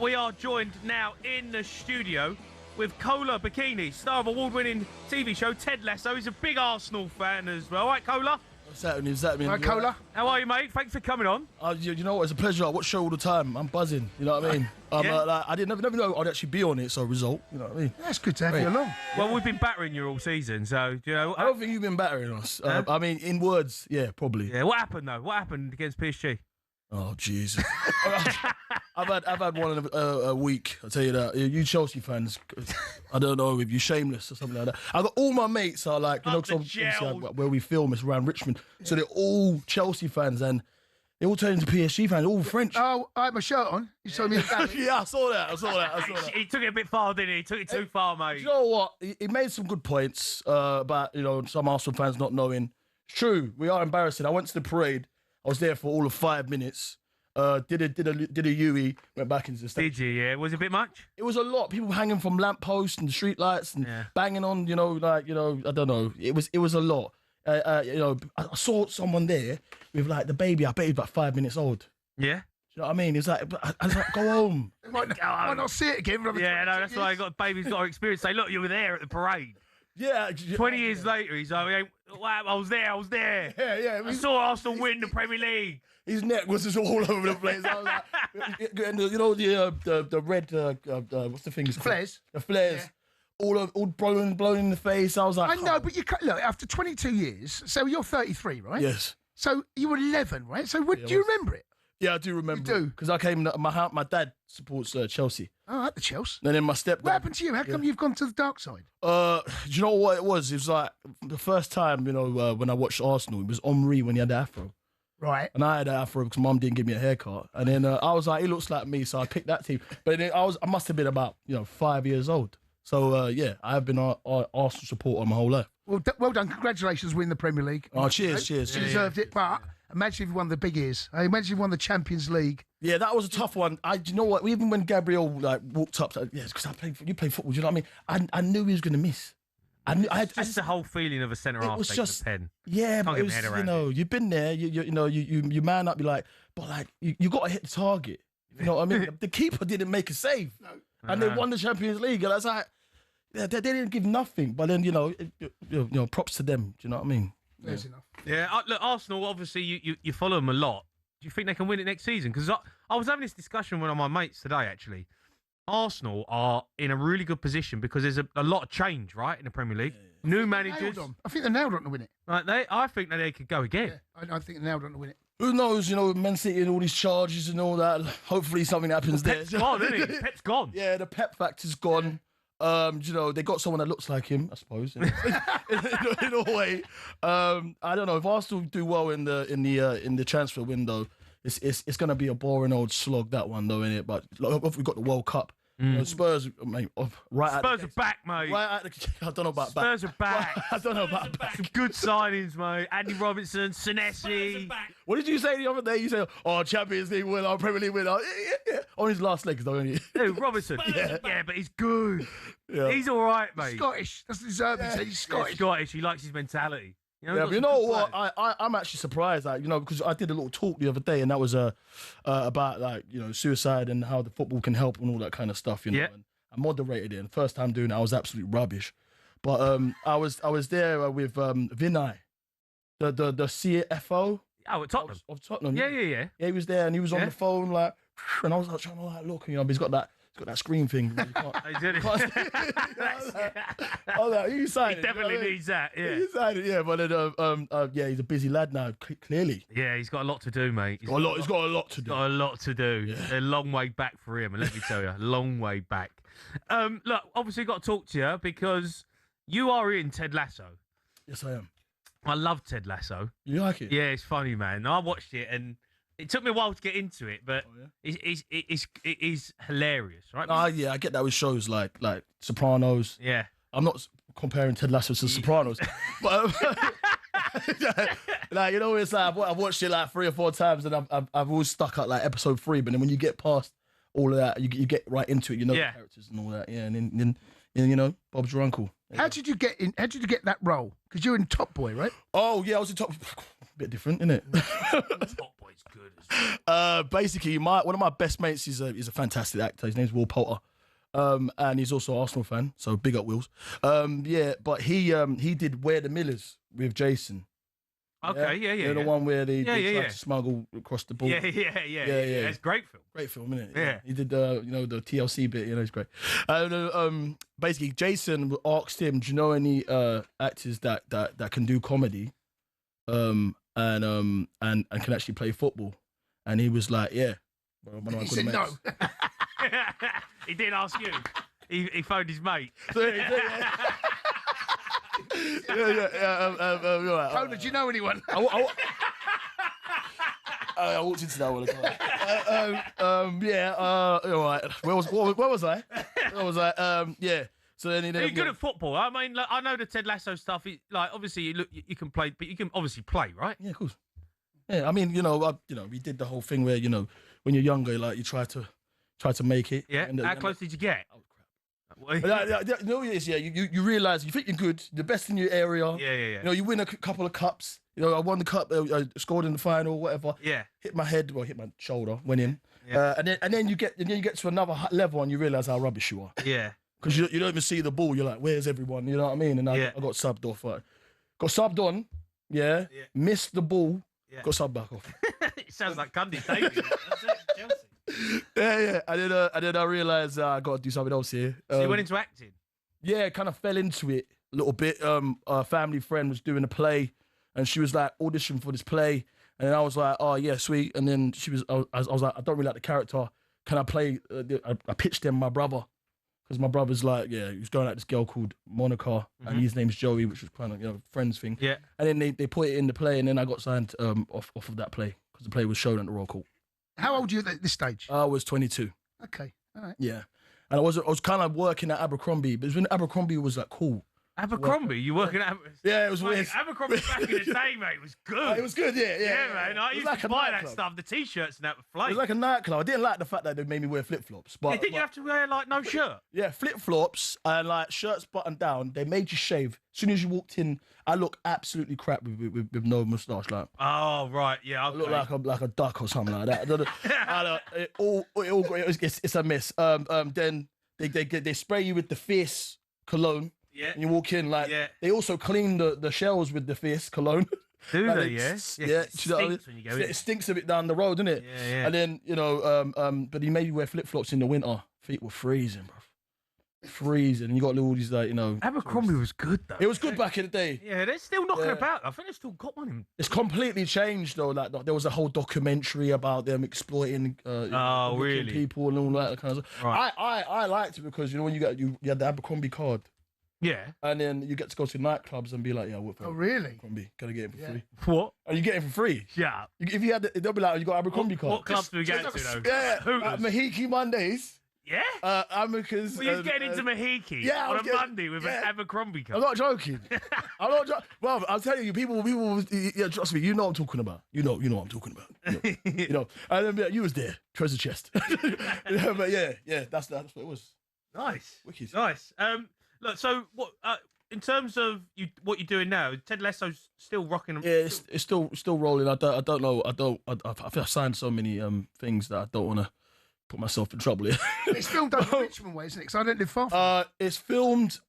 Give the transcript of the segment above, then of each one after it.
We are joined now in the studio with Kola Bokinni, star of award-winning TV show Ted Lasso. He's a big Arsenal fan as well. All right, Kola? What's happening? Hi, Kola. How are you, mate? Thanks for coming on. You know what? It's a pleasure. I watch show all the time. I'm buzzing. You know what I mean? Yeah. I didn't never know I'd actually be on it. So result. You know what I mean? That's good to have you along. Well, we've been battering you all season, so, you know... I don't think you've been battering us. I mean, in words, yeah, probably. Yeah, what happened, though? What happened against PSG? Oh, jeez. I've had one a week. I'll tell you that. You Chelsea fans, I don't know if you're shameless or something like that. I got all my mates are like, you know, where we film is around Richmond, so they're all Chelsea fans and they all turn into PSG fans. All French. Oh, I had my shirt on. You saw me. Yeah, I saw that. He took it a bit far, didn't he? He took it too far, mate. You know what? He made some good points about, you know, some Arsenal fans not knowing. It's true. We are embarrassing. I went to the parade. I was there for all of 5 minutes. Did a UE, went back into the station. Did you? Yeah. Was it a bit much? It was a lot. People hanging from lampposts and street lights and banging on. You know, like I don't know. It was a lot. You know, I saw someone there with like the baby. I bet he was about 5 minutes old. Yeah. Do you know what I mean? It's like I was like, go home. Might not see it again. Yeah, no, that's why baby's got to experience. Say, look, you were there at the parade. Yeah. 20 years later, he's like, wow, I was there. Yeah. I saw Arsenal win the Premier League. His neck was just all over the place. I was like, and you know the red what's the thing? Flares. The flares. Yeah. All blown in the face. I was like, I know, but you look after 22 years. So you're 33, right? Yes. So you were 11, right? So do you remember it? Yeah, I do remember. You do? Because I came. My dad supports Chelsea. Oh, at the Chelsea. And then my stepdad. What happened to you? How come you've gone to the dark side? Do you know what it was? It was like the first time, you know, when I watched Arsenal. It was Henry when he had the afro. Right. And I had an afro because Mum didn't give me a haircut. And then I was like, he looks like me, so I picked that team. But then I must have been about 5 years old. So yeah, I have been an Arsenal supporter my whole life. Well done. Congratulations, winning the Premier League. Oh, cheers. You deserved it. But imagine if you won the big ears. Imagine if you won the Champions League. Yeah, that was a tough one. Do you know what? Even when Gabriel walked up, because you play football. Do you know what I mean? I knew he was going to miss. It's just the whole feeling of a centre half taking the pen. Yeah, but it was, you've been there. You man up. You're like, but like you got to hit the target. You know what I mean? The keeper didn't make a save, and they won the Champions League. And I was like, they didn't give nothing. But then props to them. Do you know what I mean? There's enough. Yeah, look, Arsenal. Obviously, you follow them a lot. Do you think they can win it next season? Because I was having this discussion with one of my mates today, actually. Arsenal are in a really good position because there's a lot of change, right, in the Premier League. Yeah. New managers. I think they're nailed on to win it. Right, I think that they could go again. Yeah, I think they're nailed on to win it. Who knows, Man City and all these charges and all that. Hopefully something happens there. Pep's gone, isn't he? Pep's gone. Yeah, the Pep factor's gone. They got someone that looks like him, I suppose, in a way. I don't know if Arsenal do well in the transfer window. It's going to be a boring old slog, that one though, innit? But we've got the World Cup. Spurs, mate, Spurs are back, mate. Right at the, I don't know about Spurs are back. I don't know about back. Some good signings, mate. Andy Robertson, Senesi. What did you say the other day? You said, Champions League winner, Premier League winner. Yeah. On his last legs, though, only. Who, Robertson? Yeah, but he's good. Yeah. He's all right, mate. Scottish. That's deserving. He's Scottish. Scottish. He likes his mentality. But you know what? I'm actually surprised, because I did a little talk the other day, and that was about suicide and how the football can help and all that kind of stuff. And I moderated it. And the first time doing it, I was absolutely rubbish. But I was there with Vinay, the CFO. Oh, at Tottenham. Of Tottenham. Yeah. Yeah, he was there, and he was on the phone and I was like trying to look, but he's got that screen thing. I was like, you signed it. He definitely needs that, yeah. He signed it, yeah. But then, he's a busy lad now, clearly. Yeah, he's got a lot to do, mate. He's got a lot to do. Got a lot to do. Yeah. A long way back for him, and let me tell you, a long way back. Look, obviously got to talk to you because you are in Ted Lasso. Yes, I am. I love Ted Lasso. You like it? Yeah, it's funny, man. I watched it and it took me a while to get into it, but it is hilarious, right? Yeah, I get that with shows like Sopranos. Yeah. I'm not comparing Ted Lasso to Sopranos, but it's like I've watched it like 3 or 4 times, and I've always stuck at like episode 3. But then when you get past all of that, you get right into it. The characters and all that. Yeah, and then Bob's your uncle. How did you get in? How did you get that role? Because you're in Top Boy, right? Oh yeah, I was in Top. Bit different, isn't it? Top Boy's it's good as well. Basically, one of my best mates is a fantastic actor. His name's Will Poulter. And he's also an Arsenal fan, so big up Wills. Yeah, but he did Where the Millers with Jason. Okay, yeah. The one where they tried to smuggle across the border. Yeah. It's a great film. Great film, isn't it? Yeah. He did the TLC bit. It's great. Basically, Jason asked him, "Do you know any actors that can do comedy, and can actually play football?" And he was like, "Yeah." He said no. He didn't ask you. He phoned his mate. Kola, do you know anyone? I walked into that one. All right. Where was I? Yeah. So then You're good at football. I mean, like, I know the Ted Lasso stuff. Obviously, you can play, but you can obviously play, right? Yeah, of course. Yeah, I mean, we did the whole thing where when you're younger, like you try to make it. Yeah. How close did you get? Oh crap! You realise you think you're good, the best in your area. Yeah. You win a couple of cups. I won the cup, I scored in the final, whatever. Yeah. Hit my shoulder, went in. Yeah. And then you get to another level and you realise how rubbish you are. Yeah. Because you don't even see the ball. You're like, where's everyone? You know what I mean? And I got subbed off. Got subbed on. Yeah. Missed the ball. Yeah. Got subbed back off. It sounds like Cundy David. That's it, Chelsea. Yeah. And then I realised I got to do something else here. So you went into acting? Yeah, kind of fell into it a little bit. A family friend was doing a play, and she was like auditioning for this play, and then I was like, oh yeah, sweet. And then I was like, I don't really like the character. Can I play? I pitched them my brother, because my brother's like, he was going at this girl called Monica, and his name's Joey, which was kind of friends thing. Yeah. And then they put it in the play, and then I got signed off of that play because the play was shown at the Royal Court. How old are you at this stage? I was 22. Okay, all right. Yeah, and I was kind of working at Abercrombie, but it was when Abercrombie was like cool. Abercrombie? You working at Abercrombie? Yeah, it was weird. Abercrombie back in the day, mate, was good. It was good, yeah, man. I used to buy that stuff, the T-shirts and that were flame. It was like a nightclub. I didn't like the fact that they made me wear flip-flops. But didn't you have to wear, like, no shirt? Yeah, flip-flops and, like, shirts buttoned down. They made you shave. As soon as you walked in, I looked absolutely crap with no moustache. Like, oh, right, yeah, okay. I look like a duck or something like that. It's a mess. Then they spray you with the Fierce cologne. Yeah. And you walk in, they also clean the shells with the Fierce cologne. Do like they, yeah? Yeah. It stinks when you go in. It stinks a bit down the road, doesn't it? Yeah. And then, but he made you wear flip-flops in the winter. Feet were freezing, bro. Freezing. And you got all these, Abercrombie was good, though. It was good back in the day. Yeah, they're still knocking about. I think they've still got one in. It's completely changed, though. Like, there was a whole documentary about them exploiting really? people and all that kind of stuff. Right. I liked it because, when you had the Abercrombie card. Yeah. And then you get to go to nightclubs and be like, I work for really? Abercrombie. Can I get it for free? What? And you get it for free. Yeah. If you had they'll be like, you got Abercrombie card. What clubs do we get to, though? Yeah. Mahiki Mondays. Yeah? Amicus. Well, you're getting into Mahiki on a Monday with an Abercrombie card. I'm not joking. Well, I'll tell you, people, trust me, you know what I'm talking about. You know what I'm talking about. And then you was there, treasure chest. But yeah, that's what it was. Nice. Wicked. Nice. Look, so what? In terms of what you're doing now, Ted Lasso's still rocking. Yeah, it's still rolling. I don't know. I think I've signed so many things that I don't want to put myself in trouble here. It's filmed over Richmond way, isn't it? Because I don't live far from it. It's filmed.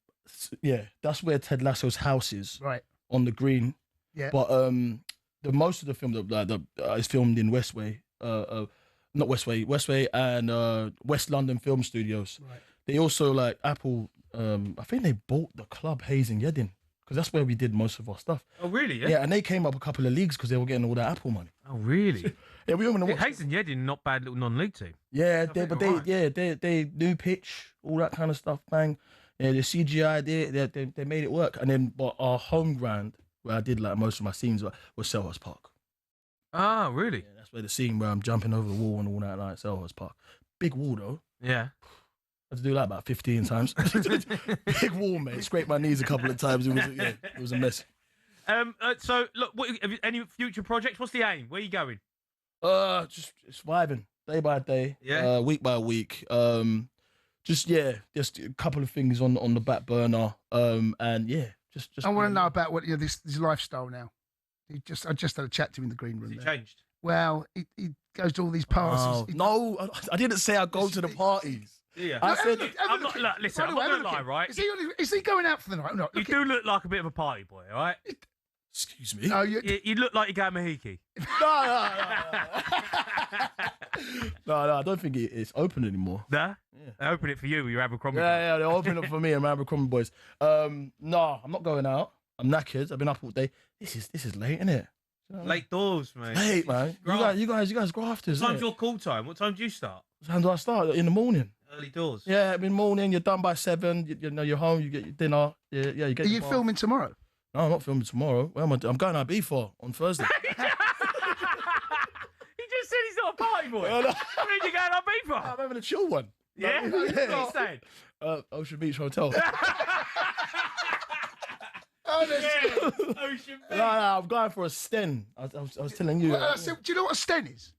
Yeah, that's where Ted Lasso's house is. Right. On the green. Yeah. But the most of the film is filmed in Westway. Not Westway and West London Film Studios. Right. They also Apple. I think they bought the club Hayes and Yedding because that's where we did most of our stuff. Oh, really? Yeah, and they came up a couple of leagues because they were getting all that Apple money. Oh, really? Yeah, we were going to watch. Hayes and Yedding, not bad little non-league team. Yeah, they new pitch, all that kind of stuff, bang. Yeah, the CGI, they made it work. And then, but our home ground where I did most of my scenes was Selhurst Park. Ah, really? Yeah, that's where the scene where I'm jumping over the wall and all that, Selhurst Park. Big wall though. Yeah. I had to do that about 15 times. Big wall, mate. Scraped my knees a couple of times. It was a mess. So, look, have you, any future projects? What's the aim? Where are you going? Just surviving day by day, yeah, week by week. Just a couple of things on the back burner. And yeah, just. I want to know about what this lifestyle now. I just had a chat to him in the green room. Has it changed? Well, he goes to all these parties. No, I didn't say I go to the parties. Yeah. I said, listen, I'm not going to lie, right? Is he going out for the night? No, you do look like a bit of a party boy, all right? excuse me. No, You look like you're going Mahiki. No, I don't think it's open anymore. Nah? Yeah. They open it for you with your Abercrombie. Yeah, they're opening up for me and my Abercrombie boys. No, I'm not going out. I'm knackered. I've been up all day. This is late, isn't it? Late doors, mate. Late, man. You guys grafters. What time's your call time? What time do you start? What time do I start? In the morning. Early doors. Yeah, in the morning. You're done by 7. You know, you're home. You get your dinner. Yeah, you get. Are you filming tomorrow? No, I'm not filming tomorrow. Where am I? I'm going to Ibiza on Thursday. He just said he's not a party boy. Well, no. I mean, you're going to Ibiza. I'm having a chill one. Yeah? What are you saying? Ocean Beach Hotel. Ocean Beach. No, I'm going for a sten. I was telling you. Do you know what a sten is?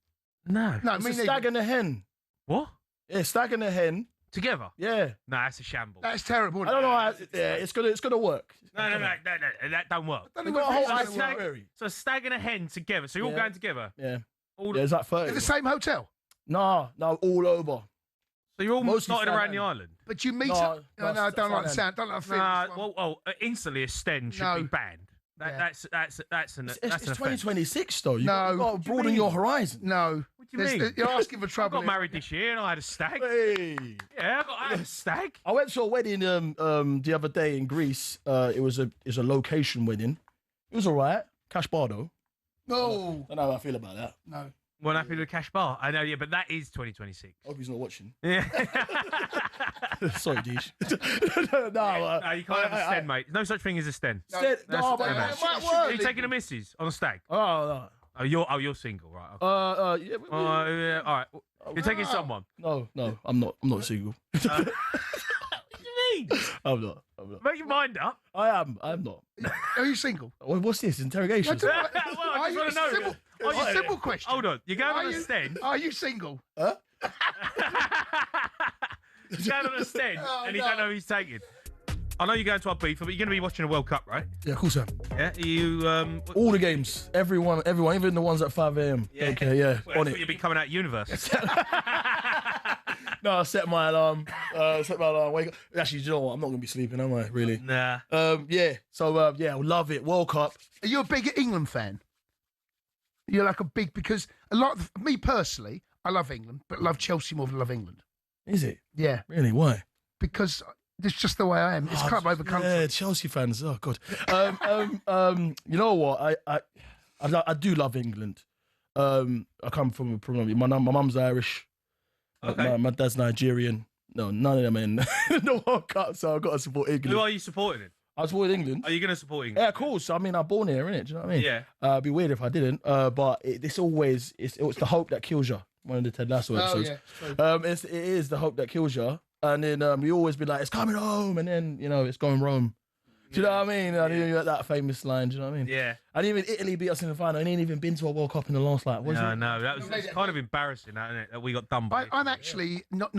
No. No, It's me a neither. stag and a hen. What? Yeah, stag and a hen. Together? Yeah. Nah, that's a shambles. That's terrible. I don't know how. Yeah, it's gonna work. No, that don't work. We've got a whole It's itinerary. So a stag and a hen together. So you're all Yeah. going together. Yeah. All Yeah, it's like 30. in the same hotel, No, all over. So you're all Mostly started around stag the island. but you meet No, up. no, No, I don't like the stand. sound. Don't like the feeling. Nah, well, instantly a sten should be No. banned. Yeah. That's an It's offence. 2026 though. You No. got to What do you broaden mean? your horizon. No. What do you mean? You're asking for I trouble. got married this year and I had a stag. Hey. Yeah, I had a stag. I went to a wedding the other day in Greece. It was a location wedding. It was alright. Cash bar though. No. I don't know how I feel about that. No. Well, happy with a cash bar. I know, yeah, but that is 2026. Hope he's not watching. Yeah. Sorry, Deesh. No, you can't have a sten, mate. There's no such thing as a sten. Sten- That's- no, but no, no. it might Are work. you taking a missus on a stag? Oh, Oh, you're single, right? Okay. yeah, Yeah, all right. You're taking someone. no, I'm not single. What do you mean? I'm not. Make your mind up. I'm not. Are you single? What's this? Interrogation? Well, I just want to know. Simple, Oh, it's a yeah. simple question. Hold on. You're going Are on a you- sten. Are you single? Huh? He's going on a sten, Oh, and he no. don't know who he's taking. I know you're going to Ibiza, but you're going to be watching a World Cup, right? Yeah, cool, sir. Yeah. Are you All the games, everyone, even the ones at 5 a.m. Okay, yeah, well, on that's what it. you'll be coming out universe. No, I set my alarm. Wake up. Actually, do you know what? I'm not gonna be sleeping, am I? Really? Nah. Yeah. So yeah, I love it. World Cup. Are you a big England fan? You're like a big, because a lot of me personally, I love England, but love Chelsea more than love England. Is it Yeah, really? Why? because it's just the way I am. It's club over country. Yeah, Chelsea fans. Oh god. You know what? I do love England. I come from my mum's Irish. Okay. My dad's Nigerian. No, none of them in the World Cup, so I've got to support England. Who are you supporting? I support England. Are you going to support England? Yeah, of course. I mean, I'm born here, innit? Do you know what I mean? Yeah. It'd be weird if I didn't. But it's the hope that kills you. One of the Ted Lasso episodes. It is the hope that kills you. And then we always be like, it's coming home, and then it's going Rome. Do you know what I mean? And you got that famous line. Do you know what I mean? Yeah. And even Italy beat us in the final. And ain't even been to a World Cup in the last No, that was Maybe- kind of embarrassing, isn't it? That we got done by. I'm actually not.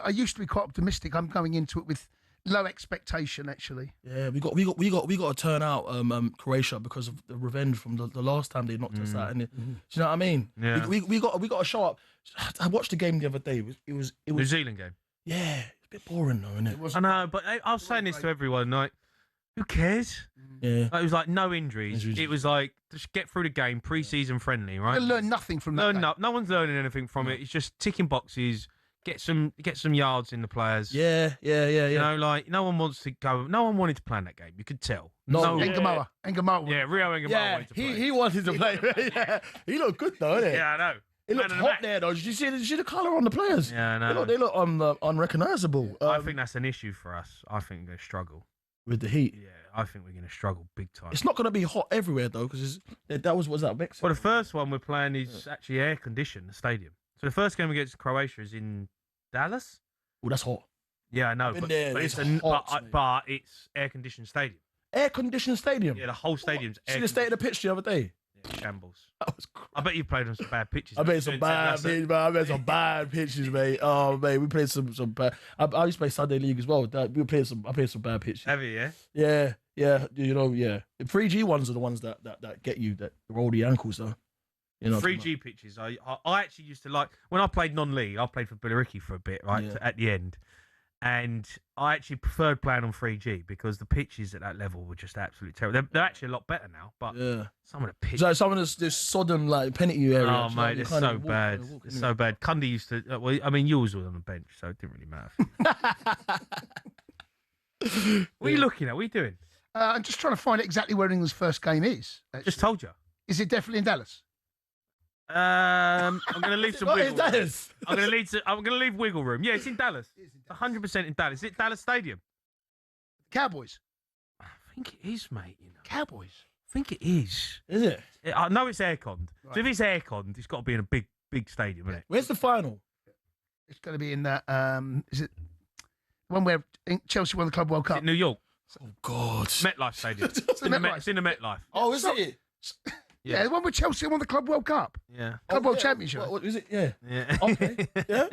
I used to be quite optimistic. I'm going into it with low expectation, actually. Yeah, we got to turn out Croatia because of the revenge from the last time they knocked us out. And do you know what I mean? Yeah. We got to show up. I watched the game the other day. It was New Zealand game. yeah, it's a bit boring though, isn't it? I know, but I was saying this to everyone, like, who cares? Yeah. Like, it was like no injuries. Injuries. It was like just get through the game, pre-season friendly, right? I learned nothing from that. Learn game. no one's learning anything from it. It's just ticking boxes. Get some yards in the players. Yeah. You know, like no one wants to go. No one wanted to play in that game. You could tell. No. Engamoa. Yeah, Rio Engamoa wanted to play. he wanted to play. Yeah. He looked good though, didn't it? Yeah, I know. It looked Man of the hot match. there though. Did you see the colour on the players? Yeah, I know. They look unrecognisable. I think that's an issue for us. I think we're going to struggle. with the heat. Yeah, I think we're going to struggle big time. It's not going to be hot everywhere though, because was that Mexico? Well, the first one we're playing is actually air conditioned, the stadium. So the first game against Croatia is in Dallas. Oh, that's hot. Yeah, I know, Been but, there, but it's it's hot, mate. but it's air conditioned stadium. Air conditioned stadium. Yeah, the whole stadium's See the state of the pitch the other day. yeah, shambles. That was crazy. I bet you played on some bad pitches. I mate. made some Ted bad Lasso. pitches, man. I made some bad pitches, mate. Oh, mate, we played some bad. I used to play Sunday League as well. I played some bad pitches. Have you? Yeah. Yeah. The 3G ones are the ones that get you, that roll the ankles though. You know, 3G pitches. I actually used to like when I played non-league. I played for Billericay for a bit, right at the end, and I actually preferred playing on 3G because the pitches at that level were just absolutely terrible. They're actually a lot better now, but some of the pitches. So some of this sodden like penalty area. Oh mate, it's so bad. It's so bad. Cundy used to. Well, I mean, yours was on the bench, so it didn't really matter. What are you looking at? What are you doing? I'm just trying to find exactly where England's first game is. Just told you. Is it definitely in Dallas? I'm going to leave some wiggle room. Dallas? I'm going to leave wiggle room. Yeah, it's in Dallas. It's 100% in Dallas. Is it Dallas Stadium? Cowboys. I think it is, mate. You know. Cowboys. I think it is. Is it? I know it's air-conned. Right. So if it's air-conned, it's got to be in a big stadium, isn't it? Where's the final? It's going to be in that. Is it one where Chelsea won the Club World Cup? Is it New York? Oh God. MetLife Stadium. It's in MetLife. It's in the MetLife. Oh, is it? Yeah, the one where Chelsea won the Club World Cup. Yeah. Club World Championship. What is it? Yeah. Yeah. Okay. Yeah.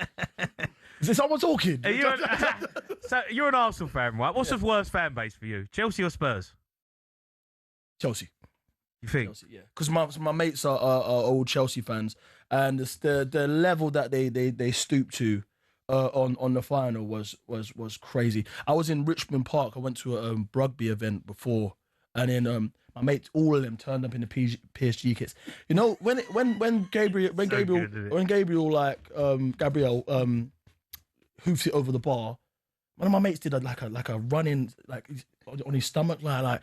Is there someone talking? So you're an Arsenal fan, right? What's the worst fan base for you? Chelsea or Spurs? Chelsea. You think? Chelsea, yeah. Because my mates are old Chelsea fans, and it's the level that they stooped to on the final was crazy. I was in Richmond Park. I went to a rugby event before, and then my mates, all of them turned up in the PSG kits. You know, when Gabriel hoofed it over the bar, one of my mates did like a running like on his stomach like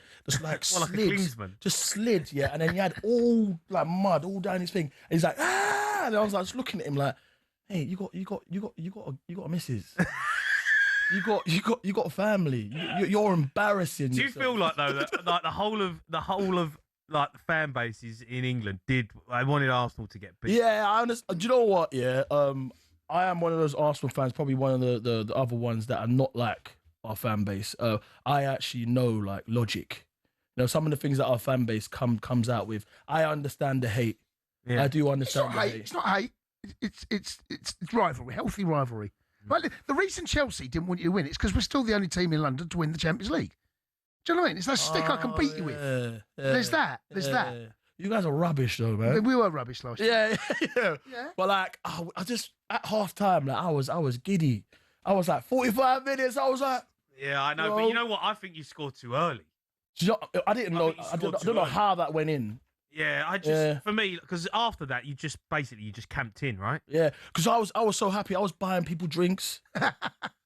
slid, just slid, yeah, and then he had all like mud all down his thing, and he's like and I was like just looking at him like, hey, you got a missus. You got a family. You're embarrassing. Do you feel like though that like the whole of like the fan bases in England they wanted Arsenal to get beat? Yeah, I understand. Do you know what? Yeah, I am one of those Arsenal fans. Probably one of the other ones that are not like our fan base. I actually know like logic. You know, some of the things that our fan base comes out with. I understand the hate. Yeah. I do understand. It's not hate. It's not hate. It's rivalry, healthy rivalry. Right, the reason Chelsea didn't want you to win it's because we're still the only team in London to win the Champions League. Do you know what I mean? It's that stick I can beat you with. There's that. You guys are rubbish though, man. We were rubbish last year. Yeah. But like, I just at half time, like I was giddy. I was like 45 minutes. I was like, yeah, I know. But you know what? I think you scored too early. I didn't know. I don't know how that went in. Yeah, for me, because after that, you just camped in, right? Yeah, because I was so happy. I was buying people drinks.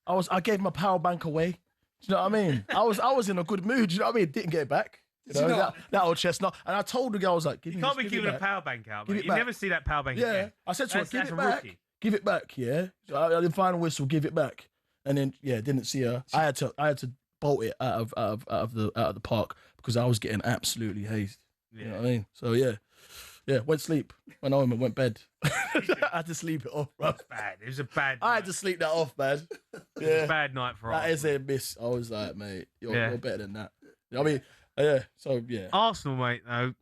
I gave my power bank away. Do you know what I mean? I was in a good mood. Do you know what I mean? Didn't get it back. You know, that old chestnut. And I told the girl, I was like, you can't be giving a power bank out, mate. You never see that power bank again. I said to her, give it back. Rookie. Give it back, yeah. So the final whistle, give it back. And then didn't see her. I had to bolt it out of the park because I was getting absolutely hazed. Yeah. You know what I mean? So yeah, went sleep. Went home and went bed. I had to sleep it off, bro. It was a bad night. I had to sleep that off, man. It was a bad night for us. That is a miss. I was like, mate, you're better than that. You know what I mean? So yeah. Arsenal, mate, though,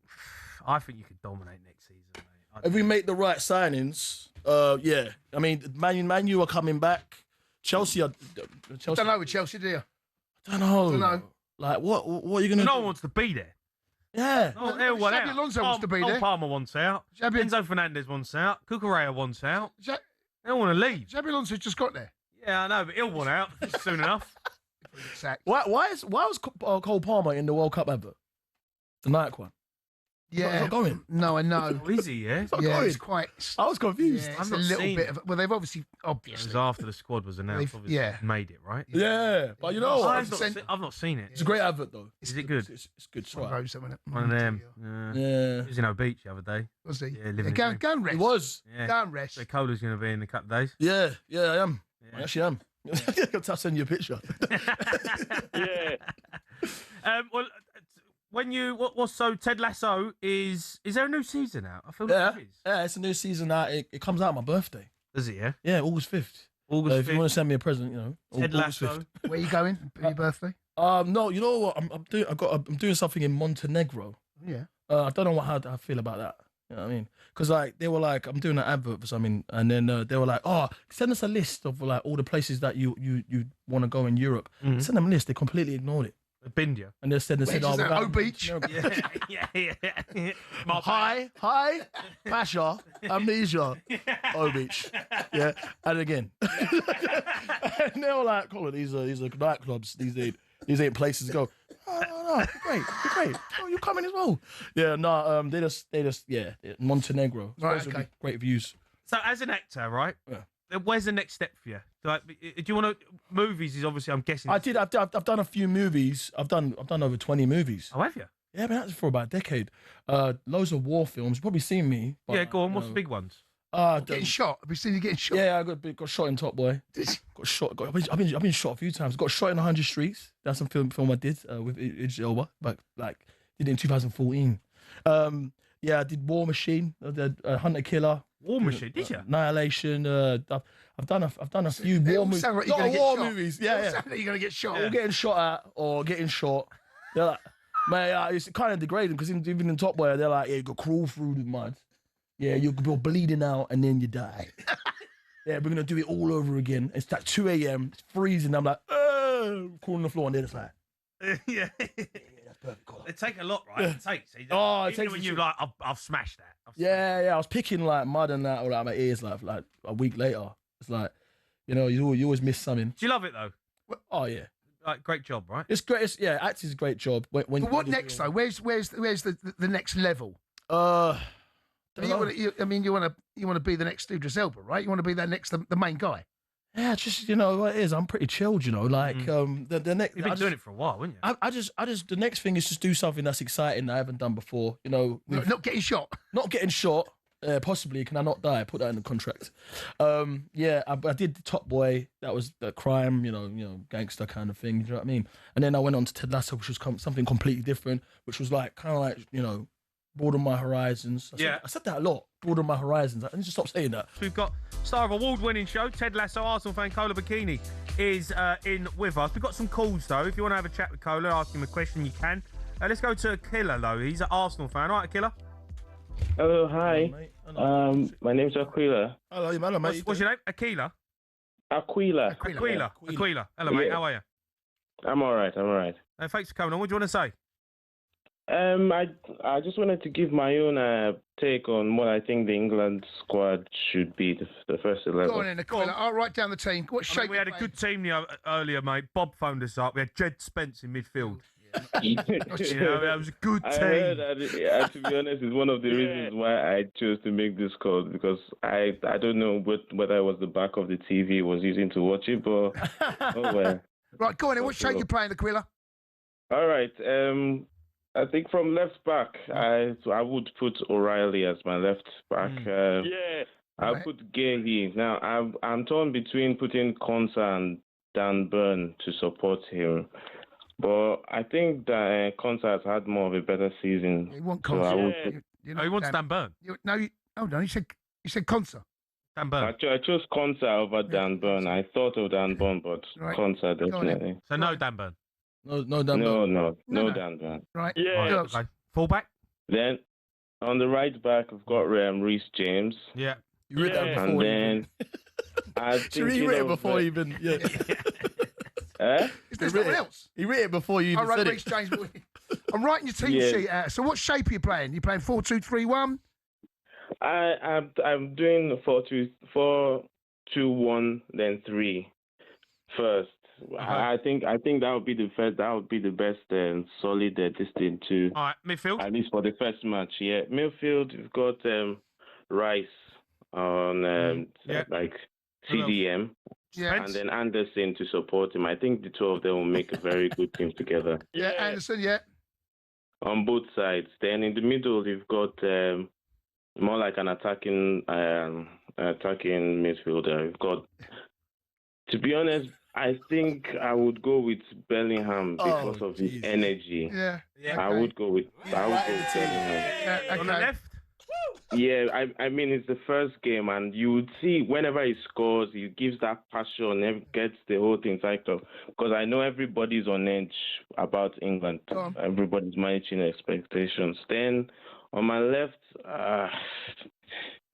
I think you could dominate next season, mate. If we make the right signings, yeah. I mean, Man U are coming back. Chelsea are. Don't know with Chelsea, do you? I don't know. Like, what are you going to do? No one wants to be there. Yeah. Xabi Alonso wants to be there. Palmer wants out. Enzo Fernandez wants out. Cucurella wants out. They don't want to leave. Xabi Alonso just got there. Yeah, I know, but he'll want out soon enough. Why was Cole Palmer in the World Cup advert? The Nike one. Yeah. He's not going. No, I know. Oh, is he, yeah? He's not going. It's quite... I was confused. Yeah, it's a little bit of... Well, they've obviously... It was after the squad was announced. Made it, right? Yeah. But you know what? I've not seen it. It's a great advert, though. Is it good? It's good. One of them. Yeah. He was in our beach the other day. Was he? Yeah, living go and rest. He was. Yeah. Go and rest. So Cola's going to be in a couple of days. Yeah, I am. Yeah. I actually am. I'll send you a picture. Yeah. Well, so Ted Lasso is there a new season out? I feel like there is. Yeah, it's a new season out. It comes out on my birthday. Does it? Yeah. Yeah, August 5th. If you want to send me a present, you know. Ted Lasso. Where are you going for your birthday? No, you know what? I'm doing something in Montenegro. Yeah. I don't know how I feel about that. You know what I mean? Because like they were like, I'm doing an advert for something, and then they were like, oh, send us a list of like all the places that you want to go in Europe. Send them a list. They completely ignored it. Bindia. And they said, O Beach. Yeah. Hi, Pasha, amnesia, O Beach. Yeah, and again. And they were like, Colin, these are nightclubs. These ain't places to go. Oh, no, great. Oh, you coming as well? Yeah, no, they just, Montenegro. Right, okay. Great views. So as an actor, right? Yeah. Where's the next step for you? Like, do you want to? Movies is obviously, I'm guessing. I've done a few movies. I've done over 20 movies. Oh, have you? Yeah, been acting for about a decade. Loads of war films. You've probably seen me. But, Yeah, go on. What's the big ones? Getting shot. Have you seen you getting shot? Yeah, I got shot in Top Boy. Got shot. I've been shot a few times. Got shot in 100 Streets. That's some film I did with Idris Elba, but did it in 2014. Yeah, I did War Machine. I did Hunter Killer. War Machine, did you? Annihilation. I've done a few war movies. Like war movies. Yeah. Sound like you're gonna get shot. Or getting shot at, or getting shot. They're like, man, it's kind of degrading because even in Top Boy, they're like, yeah, you got crawl through the mud. Yeah, you're bleeding out and then you die. Yeah, we're going to do it all over again. It's like 2 a.m. It's freezing. I'm like, crawling on the floor and they're just like, yeah. That's perfect colour. It takes a lot, right? It takes. It takes when you're like, I've smashed that. Yeah. I was picking like mud and that all out my ears like a week later. It's like, you always miss something. Do you love it though? Oh, yeah. Like, great job, right? It's great. Acting's a great job. But what next though? Where's the next level? You want to be the next Idris Elba, right? You want to be the main guy. Yeah, just what it is. I'm pretty chilled, Like the next. You've been doing it for a while, haven't you? I just the next thing is just do something that's exciting that I haven't done before. Not getting shot. Not getting shot. Possibly, can I not die? Put that in the contract. I did the Top Boy. That was the crime, gangster kind of thing. Do you know what I mean? And then I went on to Ted Lasso, which was something completely different, which was like kind of like broaden my horizons. I said that a lot. Broaden my horizons. I need to stop saying that. We've got star of award-winning show, Ted Lasso, Arsenal fan Kola Bokinni is in with us. We've got some calls though. If you want to have a chat with Kola, ask him a question, you can. Let's go to Killer though. He's an Arsenal fan. All right, Killer. Hello, hi. Hello, mate. My name's Aquila. Hello, mate. What's your name? Aquila. Aquila. Hello, mate. How are you? I'm all right. Thanks for coming on. What do you want to say? I just wanted to give my own take on what I think the England squad should be, the first 11. Go on in, Aquila. I'll write down the team. What shape? We had a good team earlier, mate. Bob phoned us up. We had Jed Spence in midfield. That was a good team. I heard that, to be honest, is one of the reasons why I chose to make this call, because I don't know whether it was the back of the TV was using to watch it, but oh well. Right, go on in. What shape you playing, Aquila? All right. I think from left back, I would put O'Reilly as my left back. I'll put Gay. Now, I'm torn between putting Konsa and Dan Burn to support him. But I think that Konsa has had more of a better season. You want Konsa? He wants Dan Burn. You said Konsa. Dan Burn. I chose Konsa over Dan Burn. I thought of Dan Burn, but Konsa definitely. So no Dan Burn. No Dan Burn. No Dan Burn. Right. Yeah. Okay. Fullback. Then on the right back, we've got Reece James. Yeah. You read that before. And then I think you read it before even. Yeah. Is there someone else? He read it before you even said it. James. I'm writing your team sheet out. So what shape are you playing? You playing 4-2-3-1? I'm doing 4-2-1, then 3 first. I think that would be the first. That would be the best solid distance to. All right, midfield. At least for the first match, yeah. Midfield, we've got Rice on like CDM. Yeah. And then Anderson to support him. I think the two of them will make a very good team together. Yeah, Anderson, yeah. On both sides. Then in the middle, you've got more like an attacking midfielder. We've got, to be honest, I think I would go with Bellingham because of his energy. Yeah. I would go with Bellingham. Okay. On the left? Yeah, I mean, it's the first game, and you would see whenever he scores, he gives that passion and gets the whole thing psyched up. Because I know everybody's on edge about England. Everybody's managing expectations. Then on my left,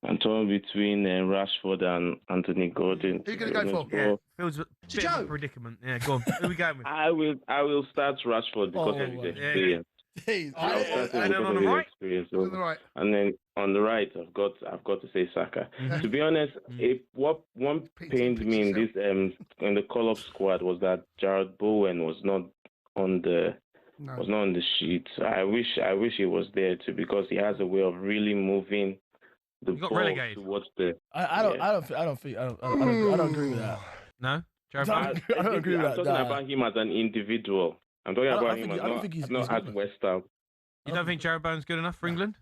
I'm torn between Rashford and Anthony Gordon. Who are you going to go for? Yeah, feels a bit of a predicament. Yeah, go on. Who are we going with? I will start Rashford because of his experience. And then on the right? On the right. And then on the right, I've got to say Saka. To be honest, what pained me in this in the call-up squad was that Jared Bowen was not on the sheet. I wish he was there too, because he has a way of really moving the ball towards the. I don't agree with that. No, I don't agree with that. I'm talking about him as an individual. I'm talking about him as not as West Ham. You don't think Jared Bowen's good enough for England?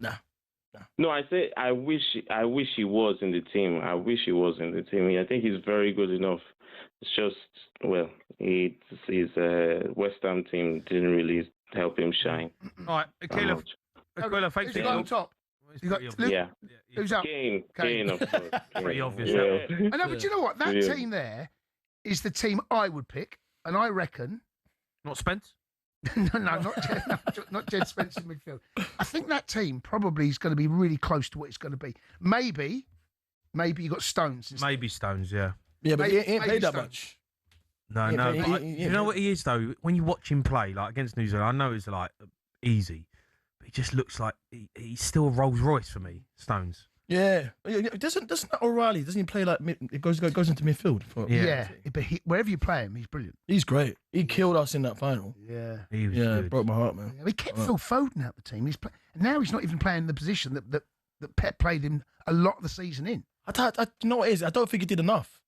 No, I say I wish he was in the team. I wish he was in the team. I think he's very good enough. It's just, his West Ham team didn't really help him shine. All right, Akila, thanks for on top. Who's up? Kane, of course. Pretty obvious. Yeah. I know, but you know what? That team there is the team I would pick, and I reckon. Not Spence? No, not Jed Spence in midfield. I think that team probably is going to be really close to what it's going to be. Maybe you got Stones instead. Maybe Stones, yeah. Yeah, but he ain't played that much. No. You know what he is, though? When you watch him play, like against New Zealand, I know it's like easy, but he just looks like he's still a Rolls Royce for me, Stones. Yeah, doesn't O'Reilly? Doesn't he play like it goes into midfield? But wherever you play him, he's brilliant. He's great. He killed us in that final. Yeah, he was good. Broke my heart, man. Yeah, he kept Phil Foden out the team. And now he's not even playing the position that Pep played him a lot of the season in. You know what it is? I don't think he did enough.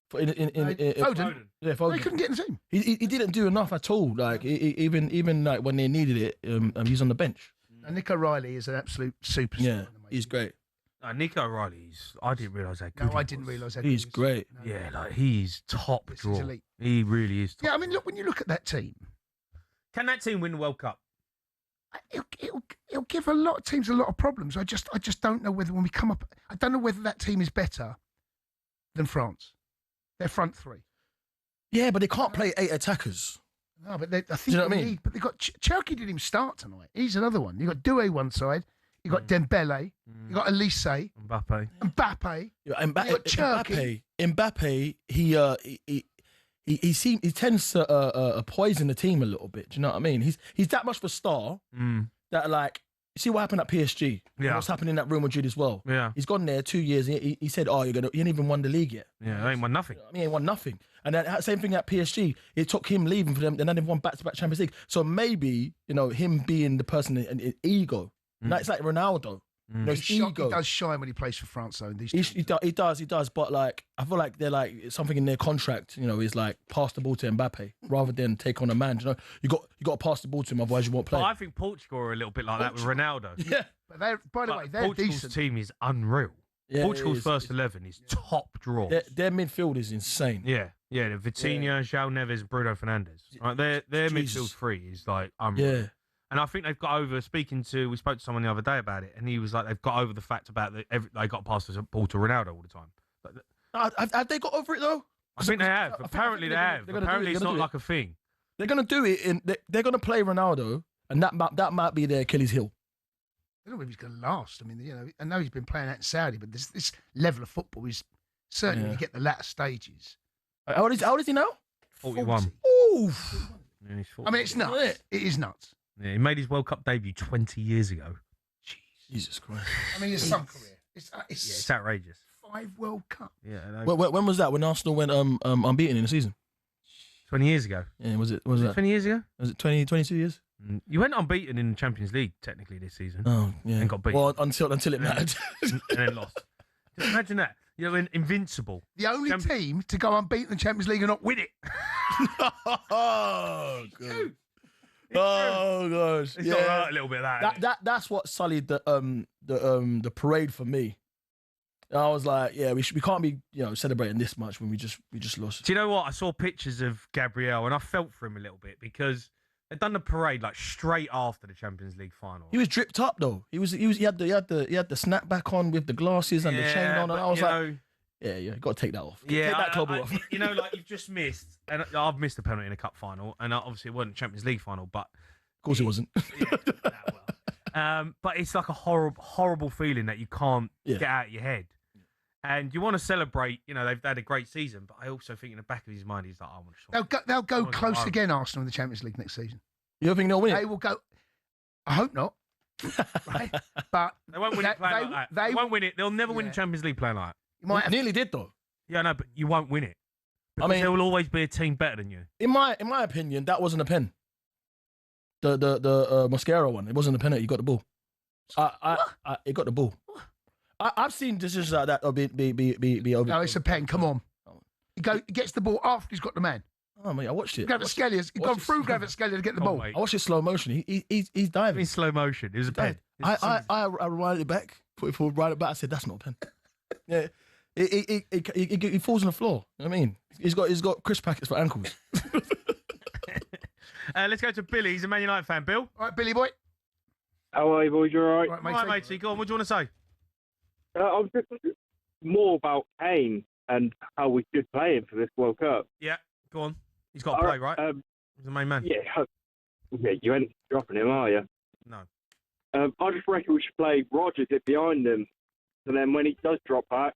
Foden. Yeah, Foden. He couldn't get in the team. He didn't do enough at all. Like even like when they needed it, he's on the bench. And Nick O'Reilly is an absolute superstar. Yeah, he's great. Nico O'Reilly's, I didn't realise how good I didn't realise how good he's great. No. Yeah, like he's top draw. He really is top. Yeah, I mean, look, when you look at that team. Can that team win the World Cup? It'll give a lot of teams a lot of problems. I just don't know whether when we come up, I don't know whether that team is better than France. Their front three. Yeah, but they can't play 8 attackers. No, but I think do you know what I mean? But they got Cherky didn't even start tonight. He's another one. You got Doué one side. You got Dembele. You got Elise. Mbappe. Yeah, Mbappe. He tends to poison the team a little bit. Do you know what I mean? He's that much of a star that like. See what happened at PSG? Yeah. What's happening in that Real Madrid as well? Yeah. He's gone there 2 years. He said, "Oh, you ain't even won the league yet." Yeah, they ain't won nothing. He ain't won nothing. And that same thing at PSG. It took him leaving for them, and then they've won back-to-back Champions League. So maybe him being the person in ego. It's like Ronaldo. His ego. He does shine when he plays for France, though. In these he does. But like, I feel like they're like something in their contract. Is like pass the ball to Mbappe rather than take on a man. You got to pass the ball to him, otherwise you won't play. But I think Portugal are a little bit like that with Ronaldo. Yeah. But by the way, they're Portugal's decent. team is unreal. Yeah, Portugal's first 11 is top draw. Their midfield is insane. Yeah, the Vitinha, João Neves, Bruno Fernandes. Right, their midfield three is like unreal. Yeah. And I think they've got over. We spoke to someone the other day about it, and he was like, they've got over the fact about that they got past the ball to Ronaldo all the time. Have they got over it though? I think they have. Apparently they have. Apparently it's not like a thing. They're gonna do it, and they're gonna play Ronaldo, and that might be their Achilles heel. I don't know if he's going to last. I mean, I know he's been playing out in Saudi, but this level of football is certainly when you get the latter stages. How old is he now? 41. Oof. Yeah, he's 40. I mean, it's nuts. It is nuts. Yeah, he made his World Cup debut 20 years ago. Jesus Christ. I mean, his son career. It's outrageous. 5 World Cup. Yeah. When was that? When Arsenal went unbeaten in the season? 20 years ago. Yeah, was it 20 years ago? Was it 22 years? You went unbeaten in the Champions League technically this season. Oh, yeah. And got beaten. Well, until it mattered. and then lost. Just imagine that. Invincible. The only team to go unbeaten in the Champions League and not win it. Oh, God. Oh gosh, it's got hurt a little bit. That's what sullied the parade for me. And I was like, yeah, we can't be celebrating this much when we just lost. Do you know what? I saw pictures of Gabriel and I felt for him a little bit because they'd done the parade like straight after the Champions League final. He was dripped up though. He had the snapback on with the glasses and the chain on, and I was like. Yeah, got to take that off. Yeah, take that club off. Like you've just missed, and I've missed a penalty in a cup final, and obviously it wasn't Champions League final, but of course it wasn't. But it's like a horrible feeling that you can't get out of your head. And you want to celebrate, they've had a great season, but I also think in the back of his mind, he's like, I want to. They'll go close again, Arsenal, in the Champions League next season. You don't think they'll win? They will go. I hope not. Right? But they won't win it playing like that. They won't win it. They'll never win the Champions League playing like that. Nearly did though. Yeah, no, but you won't win it. Because there will always be a team better than you. In my opinion, that wasn't a pen. The Mosquera one, it wasn't a penalty. You got the ball. It got the ball. I've seen decisions like that be over. No, it's a pen. Come on. He gets the ball after he's got the man. Oh mate, I watched it. He's gone through Gravitskelia to get the ball. I watched it slow motion. He's diving. In slow motion. It was a pen. I rewinded it back. Put it forward, right it back. I said that's not a pen. Yeah. He falls on the floor. You know what I mean? He's got crisp packets for ankles. Let's go to Billy. He's a Man United fan. Bill? All right, Billy boy. How are you, boys? You all right? All right, matey. Go on. What do you want to say? I was just more about Kane and how we should play him for this World Cup. Yeah, go on. He's got to play, right? He's the main man. Yeah, you ain't dropping him, are you? No. I just reckon we should play Rodgers it behind him. And then when he does drop back,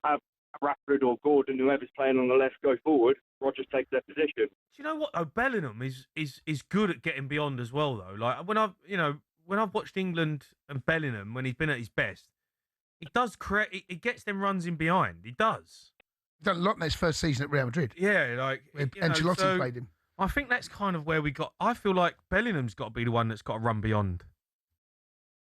have Rashford or Gordon, whoever's playing on the left, go forward. Rodgers takes their position. Do you know what though? Bellingham is good at getting beyond as well though. Like when I've watched England and Bellingham when he's been at his best, he does create. He gets them runs in behind. He does. He's done a lot in his first season at Real Madrid. Yeah, like Ancelotti played him. I think that's kind of where we got. I feel like Bellingham's got to be the one that's got to run beyond.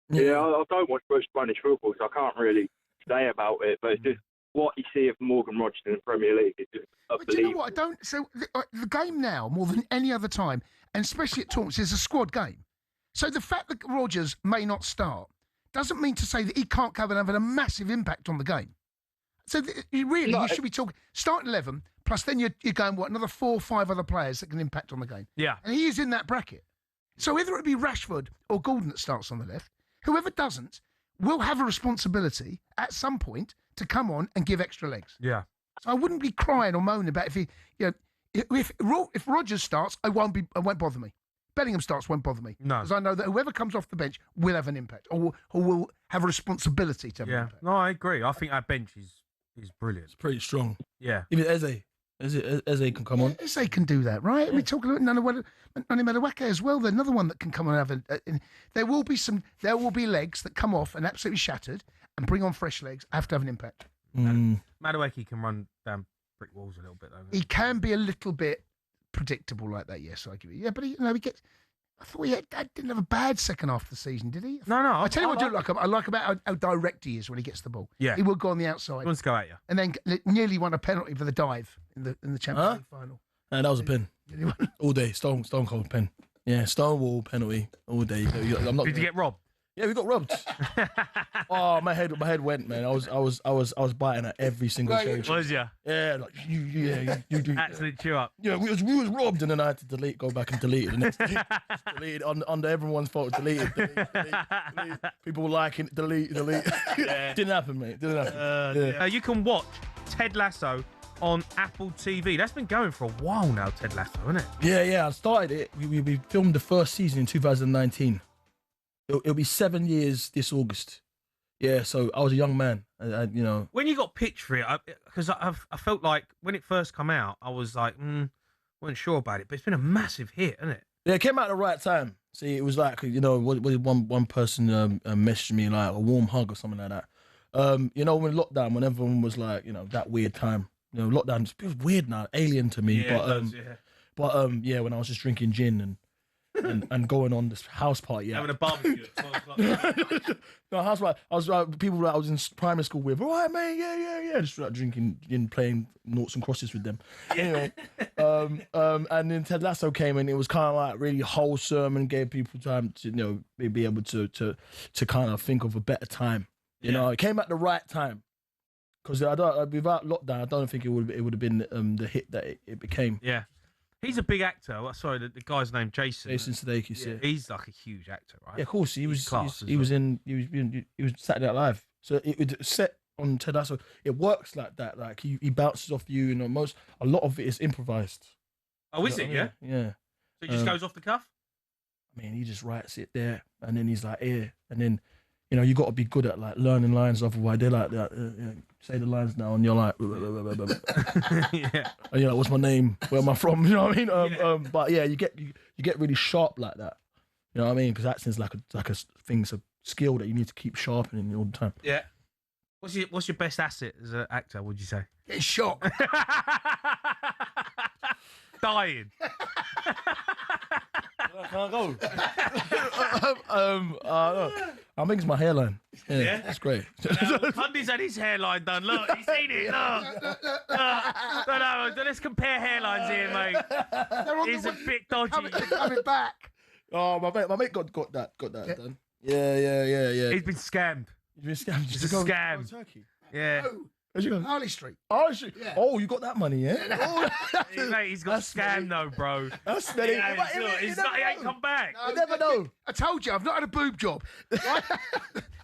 Yeah, I don't watch much Spanish football, so I can't really say about it. But it's just what you see of Morgan Rodgers in the Premier League is just unbelievable. But do you know what? I don't. So the game now, more than any other time, and especially at tournaments, is a squad game. So the fact that Rodgers may not start doesn't mean to say that he can't come and have a massive impact on the game. So you should be talking starting 11 plus then you're going another 4 or 5 other players that can impact on the game. Yeah, and he is in that bracket. So whether it be Rashford or Gordon that starts on the left, whoever doesn't will have a responsibility at some point to come on and give extra legs. Yeah. So I wouldn't be crying or moaning about if Rodgers starts, it won't bother me. Bellingham starts won't bother me. No. Because I know that whoever comes off the bench will have an impact or will have a responsibility to have an impact. No, I agree. I think our bench is brilliant. It's pretty strong. Yeah. Even Eze can come on. Eze can do that, right? Yeah. We talk about Nani Madueke as well. There's another one that can come and have there will be legs that come off and absolutely shattered and bring on fresh legs. Have to have an impact. Madueke can run down brick walls a little bit though. He can be a little bit predictable like that. Yes, I give you. Yeah, but he gets. I thought he didn't have a bad second half of the season, did he? No. I tell you what I like about how direct he is when he gets the ball. Yeah, he will go on the outside. He wants to go at you, and then nearly won a penalty for the dive in the Champions League final. And that was a pen. All day, stone cold pen. Yeah, Stonewall penalty all day. I'm not. Did you get robbed? Yeah, we got robbed. Oh, my head went, man. I was biting at every single change. Was you? Yeah, like you do. Absolute chew up. Yeah, we was robbed, and then I had to go back and delete it. The next day, delete it under everyone's fault. Delete. People were liking it. Delete. Yeah. Didn't happen, mate. Didn't happen. You can watch Ted Lasso on Apple TV. That's been going for a while now, Ted Lasso, isn't it? Yeah. I started it. We filmed the first season in 2019. It'll be 7 years this August. Yeah, so I was a young man. When you got pitched for it, because I felt like when it first came out, I was like, wasn't sure about it, but it's been a massive hit, isn't it? Yeah, it came out at the right time. See, it was like, one person messaged me like a warm hug or something like that. When lockdown, when everyone was like, that weird time. Lockdown, it was weird now, alien to me. Yeah, when I was just drinking gin and going on this house party. Having a barbecue. No, house party. I was people that I was in primary school with. All right, man, yeah. Just drinking and playing noughts and crosses with them. Anyway, and then Ted Lasso came in. It was kind of like really wholesome and gave people time to be able to kind of think of a better time. It came at the right time. Because without lockdown, I don't think it would have been the hit that it became. Yeah. He's a big actor. Sorry, the guy's name Jason. Jason Sudeikis. Yeah. He's like a huge actor, right? Yeah, of course. He was Saturday Night Live. So it was set on Ted Lasso. It works like that. Like he bounces off you, and a lot of it is improvised. Oh, is it? Yeah. Yeah. So he just goes off the cuff. I mean, he just writes it there, and then he's like, here, and then, you know, you got to be good at like learning lines. Otherwise, they're like, say the lines now, and you're like, Yeah. and you're like, what's my name? Where am I from? You know what I mean? But yeah, you get really sharp like that. You know what I mean? Because acting's like a thing, it's a skill that you need to keep sharpening all the time. Yeah. What's your best asset as an actor, would you say? Getting shot. Dying. Can I go? I think it's my hairline. Yeah, it's great. Cundy's had his hairline done. Look, he's seen it. Look. No, let's compare hairlines here, mate. He's a bit dodgy. Coming back. Oh, my mate got that done. Yeah. He's been scammed. He's been scammed. It's a scam. Turkey. Yeah. Oh, Where'd you go? Harley Street. Oh, shit. Yeah. Oh, you got that money, yeah? Oh, Mate, he's got scammed though, bro. that's smelly. He ain't come back. You never know. I told you, I've not had a boob job. Right?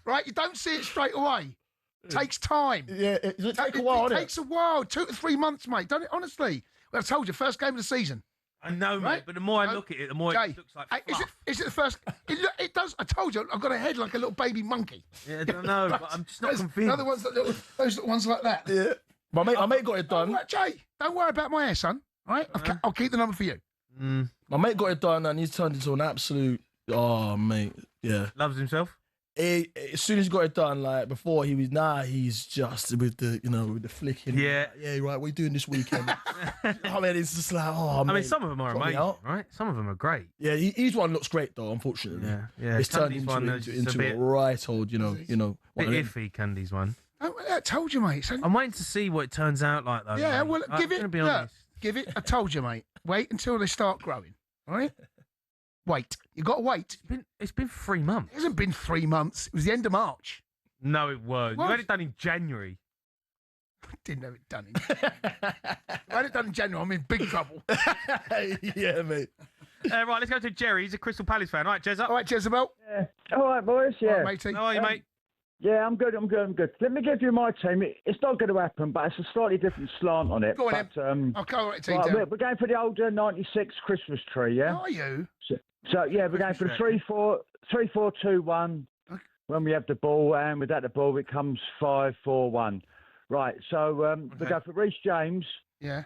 Right? You don't see it straight away. It takes time. Yeah, it take a while, It takes a while. 2 to 3 months, mate. Don't it? Honestly. Well, I told you, first game of the season. I know, Right? mate, but the more I look at it, the more Jay, it looks like is fluff. it the first? It does. I told you, I've got a head like a little baby monkey. Yeah, I don't know, but I'm just not Those convinced. other ones, those little ones like that. Yeah. My mate got it done. Jay, don't worry about my hair, son. Right? I'll keep the number for you. My mate got it done, and he's turned into an absolute. Oh, mate. Yeah. Loves himself. As soon as he got it done, like before, he's just with the flicking. Yeah. Yeah, right. What are you doing this weekend? I mean, it's just like, oh, I mate. mean, some of them are got me amazing, out. right? Some of them are great. Yeah, his one looks great though. Unfortunately, Yeah. it's turned Cundy's one is into a bit, a right old, bit one of them. iffy. Cundy's one. I told you, mate. So, I'm waiting to see what it turns out like, though. yeah, mate. well, give I'm it. gonna be Look, honest. give it. I told you, mate. Wait until they start growing. All right. Wait. You got to wait. It's been 3 months. It hasn't been 3 months. It was the end of March. No, it weren't. What? You had it done in January. Didn't have it done. If I had it done in January, I'm in big trouble. Yeah, mate. Right, let's go to Jerry. He's a Crystal Palace fan. All right, Jez up. All right, Jezebel. Yeah. All right, boys. Yeah. All right, matey. How are you, mate? Yeah, I'm good. Let me give you my team. It's not going to happen, but it's a slightly different slant on it. Go on, but, I'll go right team right, down. we're going for the old 96 Christmas tree, yeah? Are you? So yeah, we're going for the 3-4-2-1 Okay. when we have the ball, and without the ball, it comes 5-4-1. Right, so we go for Reece James, Yeah.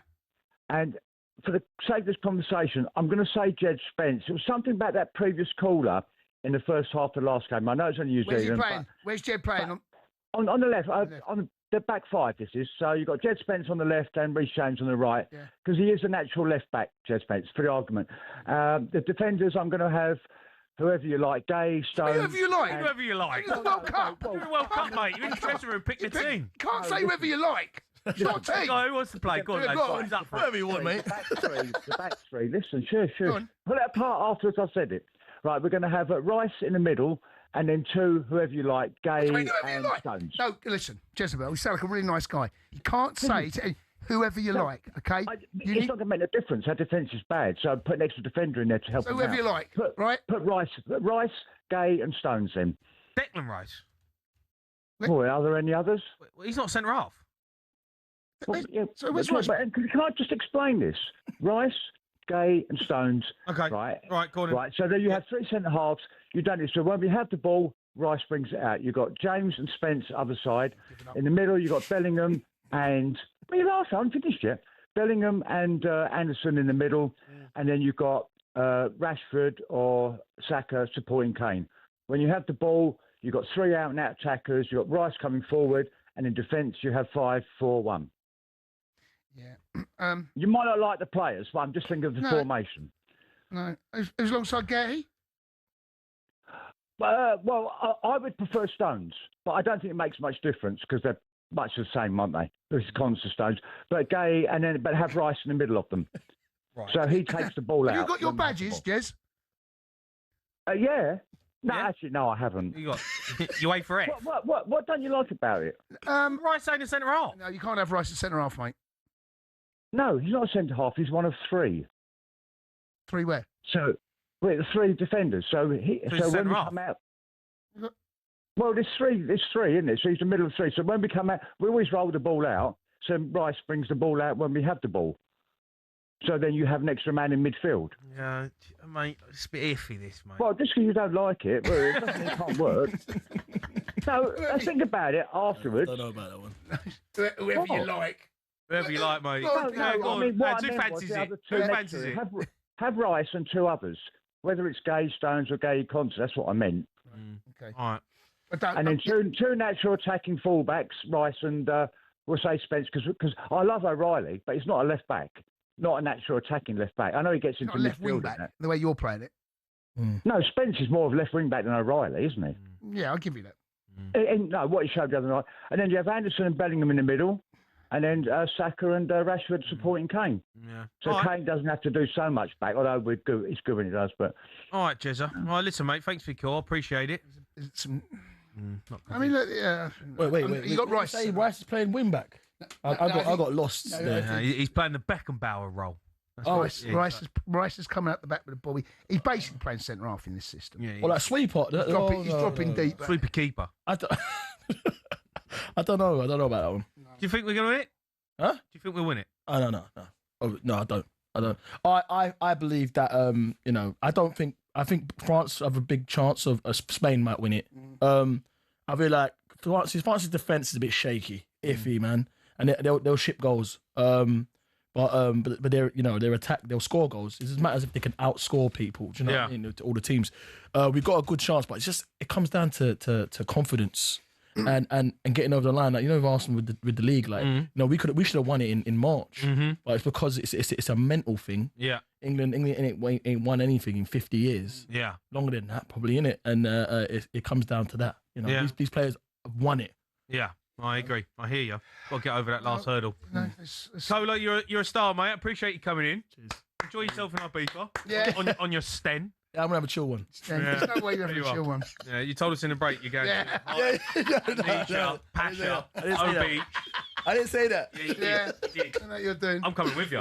and for the sake of this conversation, I'm going to say Jed Spence. It was something about that previous caller in the first half of the last game. I know it's only New Where's he Zealand. playing? Where's Jed playing? On the left, left. on the back five, this is. So you've got Jed Spence on the left and Reece James on the right, Yeah. because he is a natural left back, Jed Spence, for the argument. The defenders, I'm going to have whoever you like, Gay, Stone. Whoever you like. Whoever you like. It's the World Cup. You're in the World Cup, mate. You're in the dressing room. Pick the team. Can't say whoever you like. It's not a team. Go, who wants to play? Go on, lads. Go on. Who's up for it? Whatever you want, mate. The back three. Listen, sure. Go on. Pull that apart afterwards I've said it. Right, we're going to have Rice in the middle, and then two, whoever you like, Gay Whoever you and like. Stones. No, listen, Jezebel, you sound like a really nice guy. You can't say to whoever you like, okay? It's not going to make a difference. Our defence is bad, so put an extra defender in there to help So them whoever out. you like, Put, right? Put Rice, Gay and Stones in. Declan Rice. Boy, are there any others? Well, he's not centre half. Well, yeah, So where's but- Rice? but can I just explain this? Rice, Gay and Stones. Okay. Right. Right, go on. Right. So then you have three centre halves. You've done it. So when we have the ball, Rice brings it out. You've got James and Spence other side. In the middle, you've got Bellingham and well, you last I haven't finished yet. Bellingham and Anderson in the middle, and then you've got Rashford or Saka supporting Kane. When you have the ball, you've got three out and out attackers. You've got Rice coming forward, and in defence you have 5-4-1. Yeah. You might not like the players, but I'm just thinking of the No. formation. No. Who's alongside Getty? Well, I would prefer Stones, but I don't think it makes much difference because they're much the same, aren't they? It's constant Stones, but Gay but have Rice in the middle of them. Right. So he takes the ball out. Have you got your when we have the badges, ball. Jez? Yeah. No, Yeah? actually, no, I haven't. You got you wait for F. What don't you like about it? Rice ain't a centre half. No, you can't have Rice at centre half, mate. No, he's not a centre half. He's one of three. Three where? So, the three defenders. So he's when we centre half. come out. You got- Well, there's three, isn't it? So he's the middle of three. So when we come out, we always roll the ball out. So Rice brings the ball out when we have the ball. So then you have an extra man in midfield. Yeah, mate, it's a bit iffy, this, mate. Well, just because you don't like it, well, it doesn't mean it can't work. So think about it afterwards. I don't know about that one. Whoever you like. Whoever you like, mate. No, Yeah, go on. I mean, what Who I meant fancies was the it? other Who two fancies next it? to it. Have Rice and two others. Whether it's Gay Stones or Gay Conte, that's what I meant. Okay. All right. And then two natural attacking fullbacks, Rice and we'll say Spence, because I love O'Reilly, but he's not a left back, not a natural attacking left back. I know he gets into Not a left wing midfield. back, the way you're playing it. No, Spence is more of a left wing back than O'Reilly, isn't he? Yeah, I'll give you that. And no, what he showed the other night. And then you have Anderson and Bellingham in the middle, and then Saka and Rashford supporting Kane. Yeah. So Kane doesn't have to do so much back, although it's good when he does. But All right, Jezza. All right, listen, mate, thanks for your call. Appreciate it. I mean, look, yeah. Wait. You got Rice. Say Rice is playing wing back. I got lost. there. He's playing the Beckenbauer role. That's Rice is coming out the back with the ball. He's basically playing centre half in this system. Yeah, Well, like sweeper. He's dropping deep. sweeper keeper. I don't know. I don't know about that one. Do you think we're going to win it? Huh? Do you think we'll win it? I don't know. No. Oh, no, I don't. I believe that I think France have a big chance of Spain might win it. I feel like France's defense is a bit shaky, iffy, man, and they'll ship goals. But their attack, they'll score goals. It doesn't matter as if they can outscore people. Do you know what I mean? To all the teams, we've got a good chance, but it comes down to confidence and getting over the line. Like with Arsenal with the league, like we should have won it in March, but it's because it's a mental thing. Yeah. England ain't won anything in 50 years. Yeah. Longer than that, probably, innit? And it comes down to that. These players have won it. Yeah. I agree. I hear you. Got to get over that last hurdle. No, Kola, you're a star, mate. I appreciate you coming in. Cheers. Enjoy yourself in our beeper. Yeah. On your Sten. Yeah, I'm gonna have a chill one. There's no way you're having a chill one. Yeah, you told us in the break you're going No, Pasha, I didn't say that. Beach. I didn't say that. Yeah, you Yeah. did. I know what you're doing. I'm coming with you.